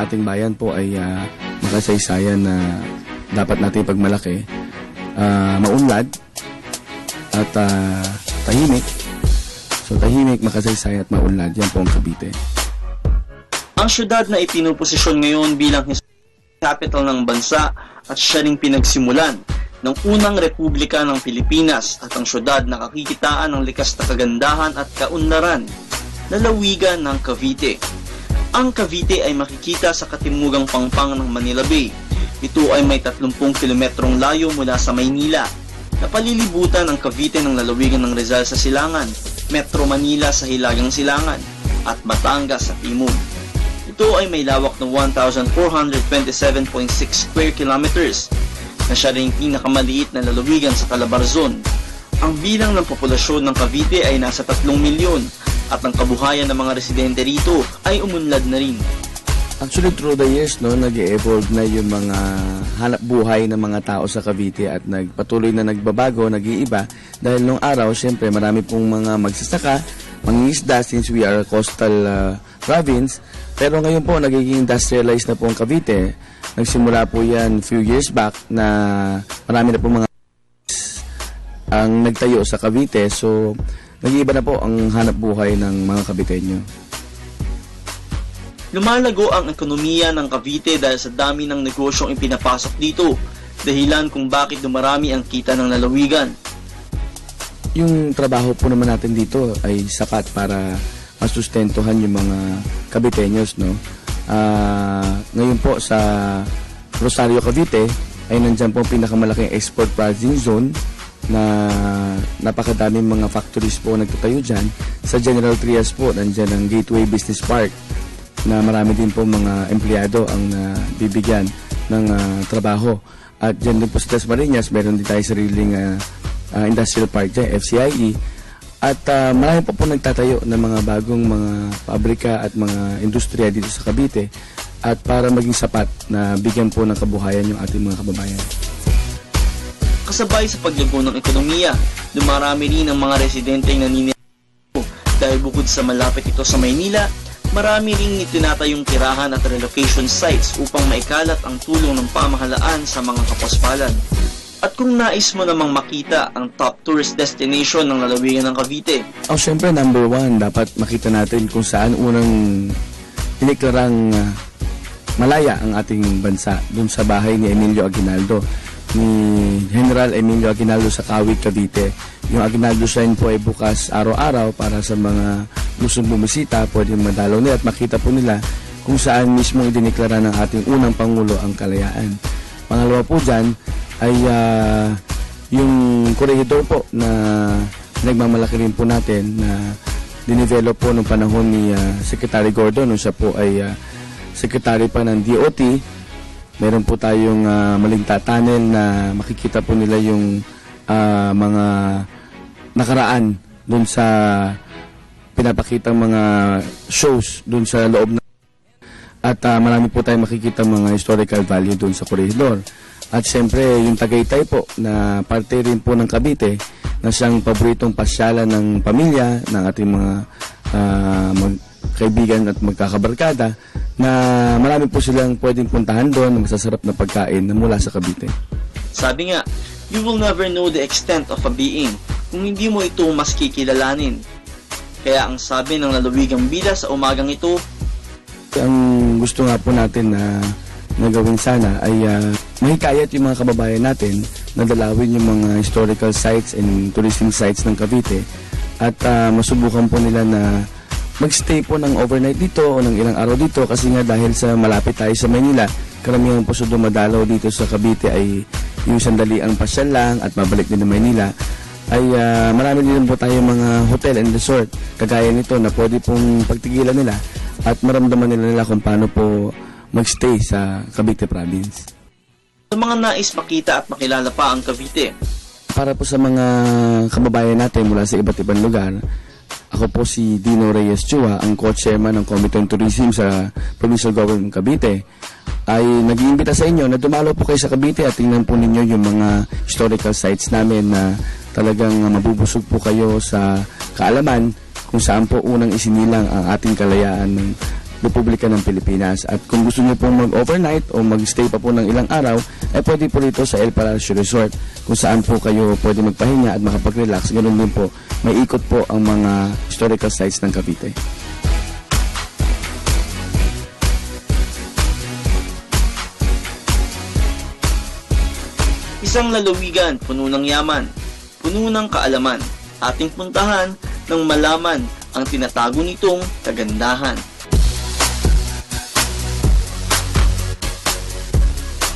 ating bayan po ay makasaysayan na dapat natin pagmalaki, maunlad at tahimik. So tahimik, makasaysay at maunlad, yan po ang Cavite. Ang syudad na ipinuposisyon ngayon bilang capital ng bansa at siya ring pinagsimulan ng unang republika ng Pilipinas at ang syudad na kakikitaan ng likas na kagandahan at kaunlaran, lalawigan ng Cavite. Ang Cavite ay makikita sa katimugang pangpang ng Manila Bay. Ito ay may 30 kilometrong layo mula sa Maynila. Napalilibutan ang Cavite ng lalawigan ng Rizal sa silangan, Metro Manila sa hilagang silangan, at Batangas sa timog. Ito ay may lawak ng 1,427.6 square kilometers na siya rin pinakamaliit na lalawigan sa Calabarzon. Ang bilang ng populasyon ng Cavite ay nasa 3 milyon at ang kabuhayan ng mga residente rito ay umunlad na rin. Actually, through the years, nag-evolve na yung mga hanap buhay ng mga tao sa Cavite at patuloy na nagbabago, nag-iiba. Dahil nung araw, syempre, marami pong mga magsasaka, mangingisda since we are a coastal province. Pero ngayon po, nagiging industrialized na po ang Cavite. Nagsimula po yan few years back na marami na po mga ang nagtayo sa Cavite. So, nag-iiba na po ang hanap buhay ng mga Caviteño. Lumalago ang ekonomiya ng Cavite dahil sa dami ng negosyong ipinapasok dito, dahilan kung bakit dumarami ang kita ng lalawigan. Yung trabaho po naman natin dito ay sapat para masustentuhan yung mga Caviteños, no? Ngayon po sa Rosario, Cavite ay nandyan po pinakamalaking export processing zone na napakadaming mga factories po nagtatayo dyan. Sa General Trias po, nandyan ang Gateway Business Park na marami din po mga empleyado ang bibigyan ng trabaho. At dyan din po sa Dasmariñas, meron din tayo sariling industrial park dyan, FCIE. At marami po nagtatayo ng mga bagong mga pabrika at mga industriya dito sa Cavite at para maging sapat na bigyan po ng kabuhayan yung ating mga kababayan. Kasabay sa paglago ng ekonomiya, dumarami rin ang mga residenteng naninirahan dahil bukod sa malapit ito sa Maynila, marami ring itinatayong tirahan at relocation sites upang maikalat ang tulong ng pamahalaan sa mga kapaspalan. At kung nais mo namang makita ang top tourist destination ng lalawigan ng Cavite, Siyempre, number 1, dapat makita natin kung saan unang iniklarang malaya ang ating bansa, dun sa bahay ni Emilio Aguinaldo, ni General Emilio Aguinaldo sa Kawit, Cavite. Yung Aguinaldo Shrine po ay bukas araw-araw para sa mga gustong bumisita, pwede madalaw nila at makita po nila kung saan mismo idiniklara ng ating unang Pangulo ang kalayaan. Pangalawa po dyan ay yung corridor po na nagmamalaki rin po natin na dinevelop po noong panahon ni Secretary Gordon nung siya po ay Secretary pa ng DOT. Meron po tayong Malinta Tunnel na makikita po nila yung mga nakaraan dun sa pinapakitang mga shows dun sa loob na at marami po tayong makikita mga historical value dun sa corridor. At siyempre yung Tagaytay po na parte rin po ng Cavite na siyang paboritong pasyalan ng pamilya ng ating mga kaibigan at magkakabarkada na marami po silang pwedeng puntahan doon, masasarap na pagkain na mula sa Cavite. Sabi nga, you will never know the extent of a being kung hindi mo ito mas kikilalanin. Kaya ang sabi ng lalawigang bida sa umagang ito, ang gusto nga po natin na gawin sana ay mahikayat yung mga kababayan natin na dalawin yung mga historical sites and tourism sites ng Cavite at masubukan po nila na magstay po ng overnight dito o ng ilang araw dito kasi nga dahil sa malapit tayo sa Maynila, karamihan po sa dumadalaw dito sa Cavite ay yung sandaliang pasyal lang at mabalik din ng Maynila ay marami din po tayo mga hotel and resort kagaya nito na pwede pong pagtigilan nila at maramdaman nila kung paano po magstay sa Cavite Province. Sa mga nais makita at makilala pa ang Cavite, para po sa mga kababayan natin mula sa iba't ibang lugar, ako po si Dino Reyes Chua, ang co-chairman ng Committee on Tourism sa Provincial Government ng Cavite, ay nag-iimbita sa inyo na dumalo po kayo sa Cavite at tingnan po ninyo yung mga historical sites namin na talagang mabubusog po kayo sa kaalaman kung saan po unang isinilang ang ating kalayaan ng Republika ng Pilipinas. At kung gusto niyo pong mag-overnight o mag-stay pa po ng ilang araw, ay pwede po rito sa El Palacio Resort, kung saan po kayo pwede magpahinga at makapag-relax. Ganun din po, may ikot po ang mga historical sites ng Cavite. Isang lalawigan puno ng yaman, puno ng kaalaman. Ating puntahan nang malaman ang tinatago nitong kagandahan.